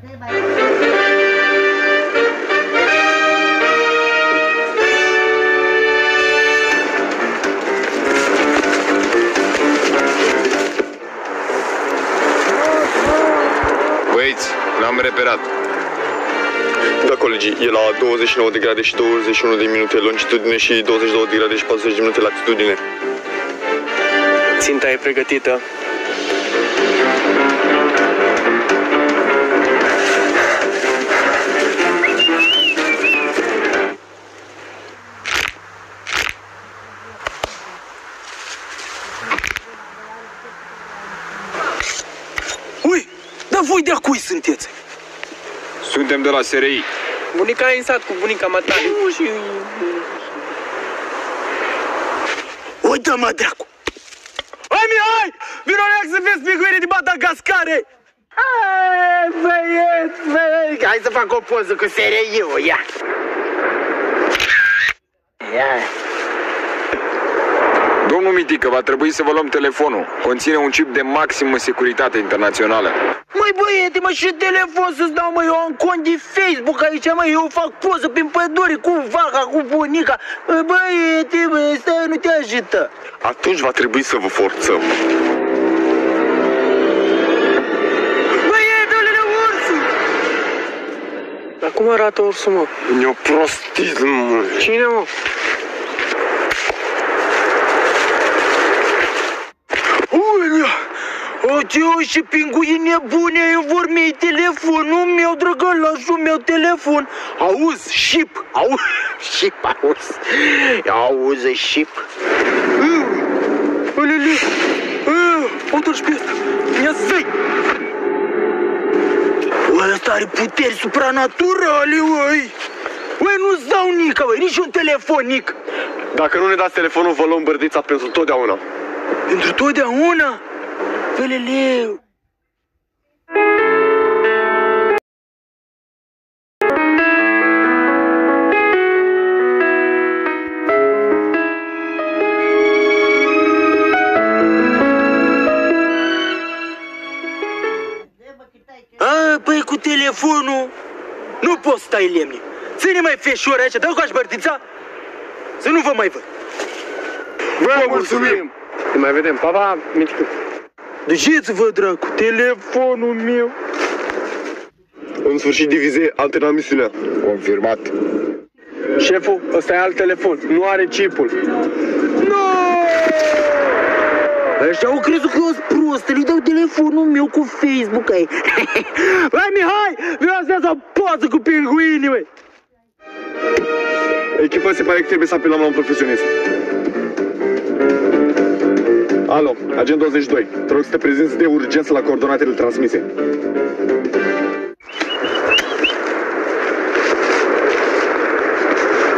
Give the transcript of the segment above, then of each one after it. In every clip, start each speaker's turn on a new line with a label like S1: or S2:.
S1: Băieți, l-am reperat.
S2: Da, colegii, e la 29 de grade și 21 de minute longitudine și 22 de grade și 40 de minute latitudine.
S3: Ținta e pregătită.
S4: Ui, dar voi de-a cui sunteți?
S1: Suntem de la SRI.
S3: Bunica a insat cu bunica matale.
S4: Uite-mă, dracu! Hai, Mihai! Vino leac să vezi piguire de Madagascare! Hai, băieți! Hai să fac o poză cu SRI-ul, ia! Ia!
S1: Domnul Mitică, va trebui să vă luăm telefonul. Conține un chip de maximă securitate internațională.
S4: Măi, băiete, mă, și telefon să-ți dau, mă, eu am cont de Facebook aici, mă, eu fac poză prin pădure cu vaca, cu bunica. Băiete, bă, stai, nu te ajută.
S2: Atunci va trebui să vă forțăm.
S4: Băietule, ursul!
S3: Dar cum arată ursul, mă?
S2: Ne-o prostit, mă.
S3: Cine, mă?
S4: O, ce pinguini nebune, eu vor mi-ai telefonul meu, drăgălașul meu, telefon. Auzi, șip, auzi, șip, auzi. Auzi, șip. Alele, uite-l-și pe ăsta, ia să-i. Ăsta are puteri supranaturale, oi. Oi, nu-ți dau nică, oi, nici un telefon, nic.
S2: Dacă nu ne dați telefonul, vă luăm bărdița pentru totdeauna.
S4: Pentru totdeauna? Leleu. Păi cu telefonul nu poți stai lemne. Ține mai feșoară aici, dă-o cu bărtița să nu vă mai văd.
S2: Vă mulțumim!
S3: Ne mai vedem, pa, pa, Mitică.
S4: Duceți-vă, dracu, telefonul meu.
S2: În sfârșit divize alternat misiunea.
S1: Confirmat.
S3: Șeful, ăsta e alt telefon, nu are chipul.
S4: Nu! Ăștia au crezut că eu sunt prost, le dau telefonul meu cu Facebook, ai. Hai, Mihai, vreau să iau o poză cu pinguini, măi.
S2: Echipa, se pare că trebuie să apelăm la un profesionist. Alo, agent 22, te rog să te prezinți de urgență la coordonatele transmise.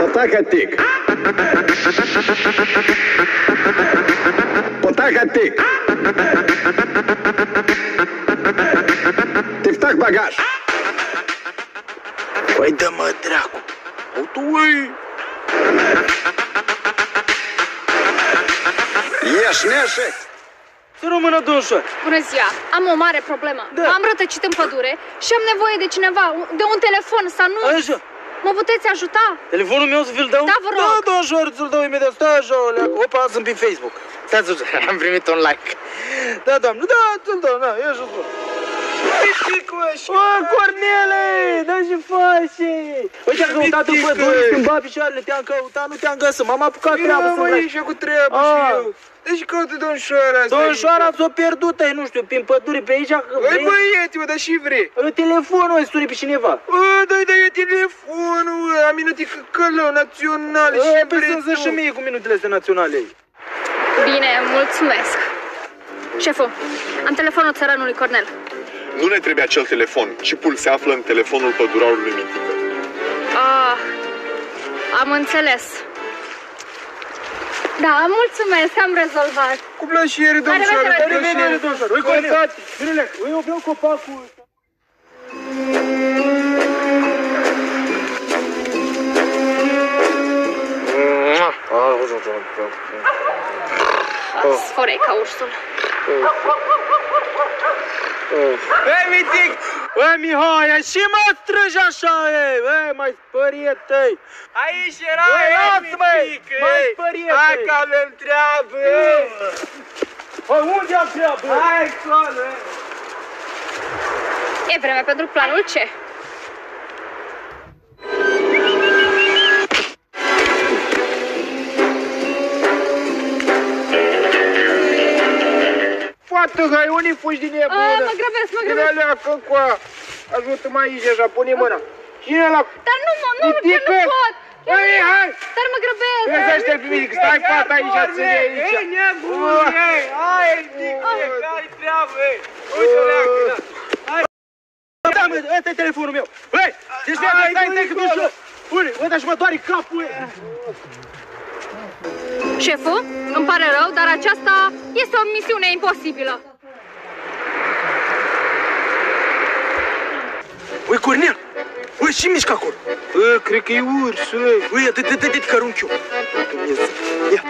S5: Потакатик! Потакатик! Тифтах багаж!
S4: Păi dă-mă, dracu. Ui!
S5: Ешь, неșe!
S4: Să rămână, domnșoară.
S6: Bună ziua! Am o mare problemă.
S4: Da.
S6: M-am rătăcit în pădure și am nevoie de cineva, de un telefon, să nu...
S4: Așa.
S6: Mă puteți ajuta?
S4: Telefonul meu să vi-l dau?
S6: Da, vă rog.
S4: Da, domnșoară, ți-l dau imediat. Stai așa, olea. Opa, sunt pe Facebook. Stai să am primit un like. Da, doamnă, da, ți-l dau, da, ia și-l dau. O, Cornele, da ce faci? Uite, am căutat în pădure, schimba picioarele, te-am căutat, nu te-am găsit. M-am apucat treabă să vrei.
S3: Și cu treabă și eu. Deci caută domnșoara asta.
S4: Domnșoara s-o pierdut, ai, nu știu, prin pădure, pe aici.
S3: Băi, băiete, mă, dar și vrei?
S4: Telefonul îi suni pe cineva.
S3: Da, e telefonul, am minute călău naționale și vrei
S4: tu. Și mie cu minutele astea naționale.
S6: Bine, mulțumesc. Șeful, am telefonul țăranului Cornel.
S2: Nu ne trebuie acel telefon, chipul se află în telefonul pădurarului Mitică.
S6: Ah, am înțeles. Da, mulțumesc, am rezolvat.
S3: Cu plăcere, domnșoară,
S6: La
S3: cu
S6: revedere,
S3: plăcere.
S4: domnșoară. Ui, Cornel, bine, eu vreau copacul ăsta.
S6: Sforei ca ursul.
S3: Hei, Mitic!
S4: Băi, Mihai, și mă strângi așa, ei, mai spăriete-i.
S3: Aici era,
S4: Băi, lasă-mă, mai spăriete-i.
S3: Hai că avem treabă.
S4: Băi, unde am treabă?
S3: Hai, acolo.
S6: E vreme pentru planul C.
S3: Fată, hai, unii fugi din nebună?
S6: Mă grăbesc, mă
S3: Cine
S6: grăbesc.
S3: alea, Câncoa? Ajută-mă aici așa, pune mâna. Cine la...
S6: Dar nu, nu, nu pot.
S3: Hai, hai!
S6: Dar mă grăbesc.
S3: Trezește pe mine, că stai fata aici, ține aici.
S4: Ei, nebun, ei, hai, Nică, care-i treabă, ei? Uite-o-le acum, hai. Da, mă, ăsta e telefonul meu. Băi, deci stai că duci eu. Pune, uite, și mă doare capul, ei.
S6: Șeful, îmi pare rău, dar aceasta este o misiune imposibilă.
S4: Ui, Cornel! Ui, ce mișcă acolo?
S3: Cred că e urs,
S4: Ui, dă-te cărunchi eu. Ia.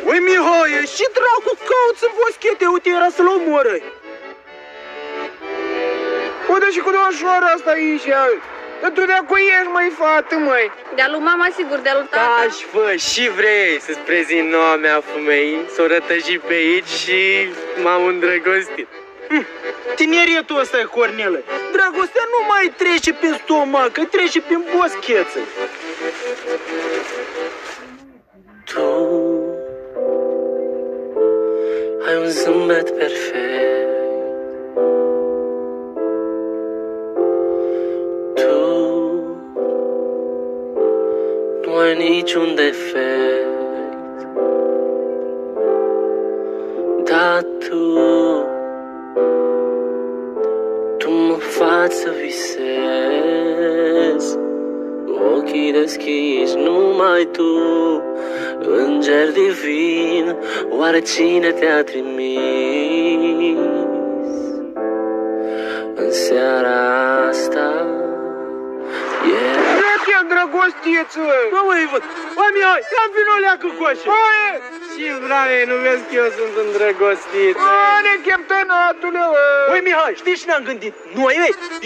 S4: Ui, Mihai, și dracu cauți în boschete? Uite, era să-l omoră.
S3: Uite și cu domnșoara asta aici, dar tu de-acu ești, măi, fată, măi.
S6: De-a lui mama, sigur, de-a lui tata.
S7: Taci, fă, și vrei să-ți prezint noua mea femeie, s-o rătăjit pe aici și m-am îndrăgostit.
S4: Tinerietul ăsta e, Cornele. Dragostea nu mai trece prin stomac, că trece prin boscheță.
S7: Tu ai un zâmbet perfect. Tu nu ai niciun defect. Dar tu mă faci să visez. Ochii deschiși, numai tu, înger divin, oare cine te-a trimis în seara asta?
S3: Ce îndrăgostiță!
S4: Bă, măi, văd. Bă, Mihai, ia-mi vino leacă cu așa.
S3: Băi!
S7: Și brave, nu vezi că eu sunt îndrăgostit.
S3: Bă, cheptănatule,
S4: Băi, Mihai, știi ce ne-am gândit? Noi,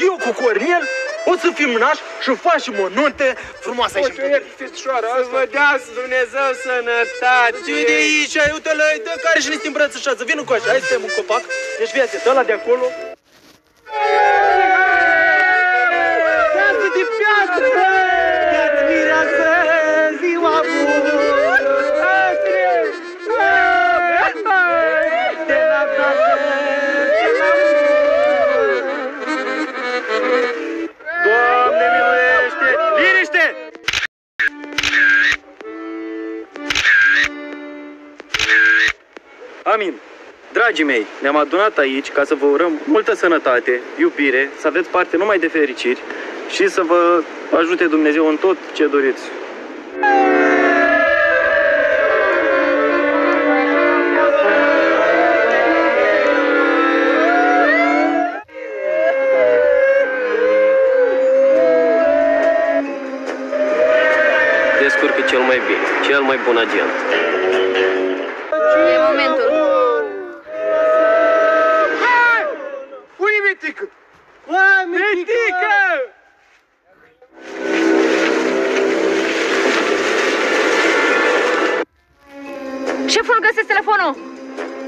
S4: eu cu Cornel, o să fim nași și facem o nuntă frumoasă aici.
S3: Uite, fetișoara
S7: Să vă dea Dumnezeu sănătate.
S4: Uite de aici, uite-le, dă care și ne se îmbrățișează. Vină cu așa, hai să tăiem un copac. Deci viață, ăla de acolo. Viață de piatră! Ia-ți mireasă, ziua bună! De la casă, de la Doamne miluiește! Liniște!
S8: Amin. Dragii mei, ne-am adunat aici ca să vă urăm multă sănătate, iubire, să aveți parte numai de fericiri și să vă ajute Dumnezeu în tot ce doriți.
S7: Descurcă cel mai bine, cel mai bun agent.
S6: E momentul.
S3: Unde-i Mitică?
S4: Bă, Mitică!
S6: Șeful, găsesc telefonul.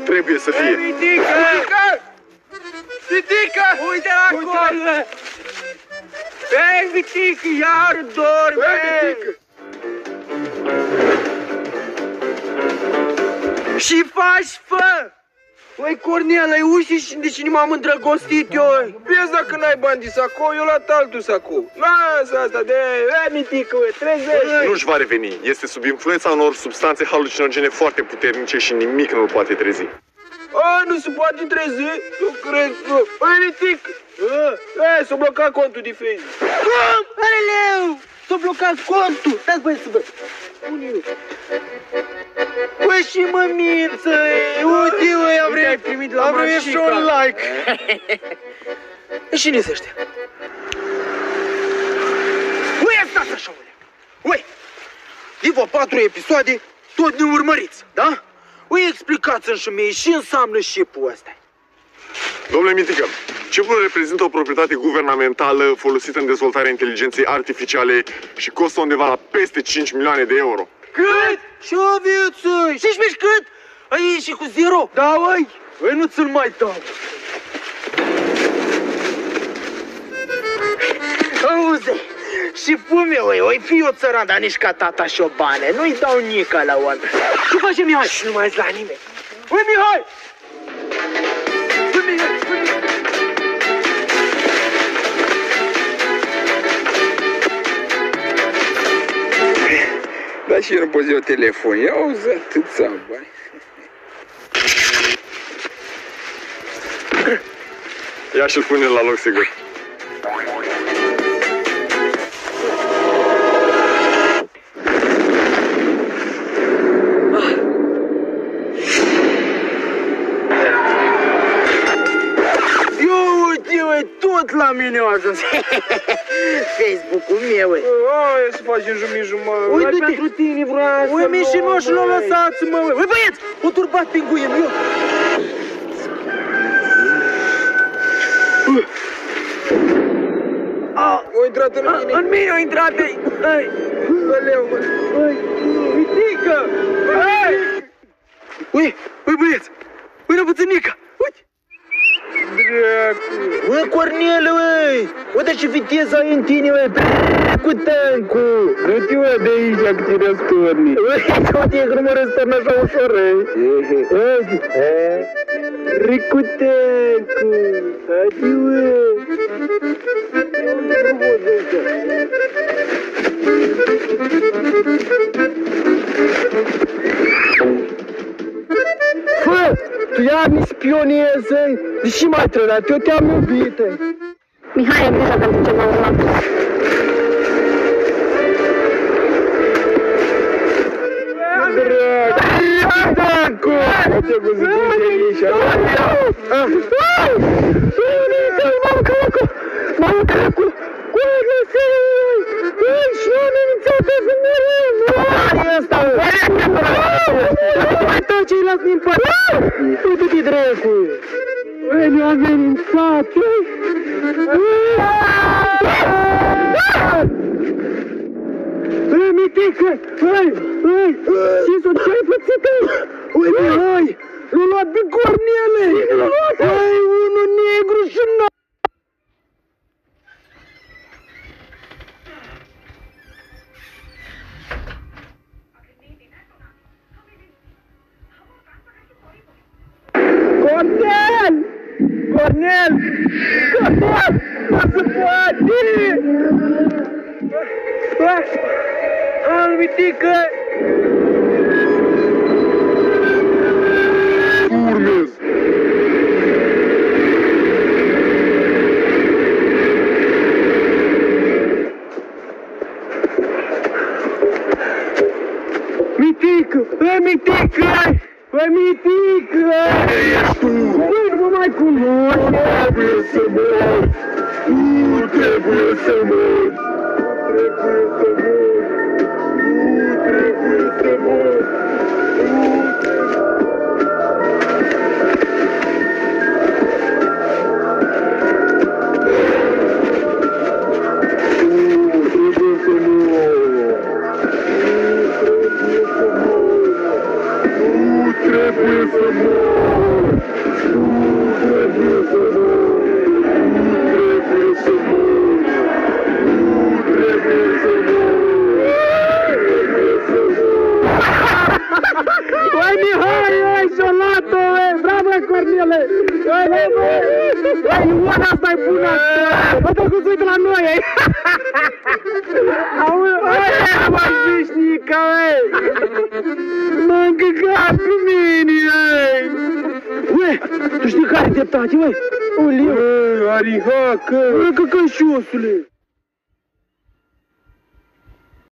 S2: Trebuie să fie.
S3: Mitică! Mitică!
S4: Uite acolo! Ei, Mitică, iar dorme!
S3: Mitică!
S4: Și faci, fă! Băi, Cornel, ai uși și de cine m-am îndrăgostit eu?
S3: Vezi dacă n-ai bani de sacou, eu la altul sacou. Lasă asta de... Mitică, trezește!
S2: Nu-și va reveni. Este sub influența unor substanțe halucinogene foarte puternice și nimic nu-l poate trezi.
S3: A, nu se poate trezi? Nu cred, nu. Băi, Mitică! S-a blocat contul de Facebook.
S4: Cum? Areleu! S-a blocat contul! Stați, băi, să văd. Băi, și mămiță, uite, băi, am
S3: Uite, ai primit la
S4: primit și un like. Și cine-s ăștia? Ui, stați așa, băi. Ui, de vă 4 episoade, tot ne urmăriți, da? Ui, explicați-mi și mie ce înseamnă șipul ăsta.
S2: Domnule Mitică, Ciblul reprezintă o proprietate guvernamentală folosită în dezvoltarea inteligenței artificiale și costă undeva la peste 5 milioane de euro.
S4: Cât? Ce aveți? Și știi cât? Ai și cu 0?
S3: Da, oi, nu ți-l mai dau.
S4: Auzi, și pume, oi fi o țăran, dar nici ca tata șobane, nu-i dau nica la oameni. Ce face Mihai? Și nu mai la nimeni.
S3: Ui, Mihai! Ui, Mihai!
S1: Dar și eu nu poți iau telefon, ia auzi atâția bani.
S2: Ia și-l pune la loc sigur.
S4: Tot la mine a ajuns. Facebook-ul meu,
S3: Aia să facem jumătate.
S4: Uite-te.
S3: Pentru tine vreau să...
S4: Ui, mișinoși, nu lăsați-mă, ui, băieți, o turbat pinguin, eu.
S3: O intrat în mine.
S4: În mine a intrat, ei.
S3: Aleu, mă. Uitică!
S4: Ui, băieți, ui, răbățânica, uite.
S3: Dracu!
S4: Ui, Cornele, ui, uite ce viteză ai în tine, ui, cu tancul.
S3: Nu te văd de aici că te răstorni.
S4: Ui, uite, că nu mă răstorn așa ușor,
S3: Ricutencu! Adiu!
S4: Fă, tu ia-mi spioneze, deși m-ai trădat, eu te-am iubit.
S6: Mihai, ai grijă pentru ce m-a urmat.
S3: Dracu! Ce cu zic
S4: Mamă, dracu! Coadă, săi! Ei, și eu amenințat să murim! Ai ăsta, mai taci, îi las din păr! Uite-te, dracu!
S3: Ei, ne-a amenințat!
S4: Ei, mitică! Ei! Ce-ai pățit, ei? Uite, ei! L-a luat pe Cornele! Ei, unul negru și n-a... Cornel! Cornel! Cornel! Nu se poate! Mitică!
S2: Urmez!
S4: Mitică! Mitică! Mitică!
S2: Ești tu!
S4: Nu mă mai cunoști!
S2: Nu trebuie să mori! Nu trebuie să mori!
S4: Cornele! Ei, Ioana, asta e bună! Bă, că se uită la noi, ei! Auzi, mă, zișnica, ei! M-a încăcat cu mine, ei! Ue, tu știi care-i dreptate, ui? Oleu!
S3: Arihacă!
S4: Căcășosule!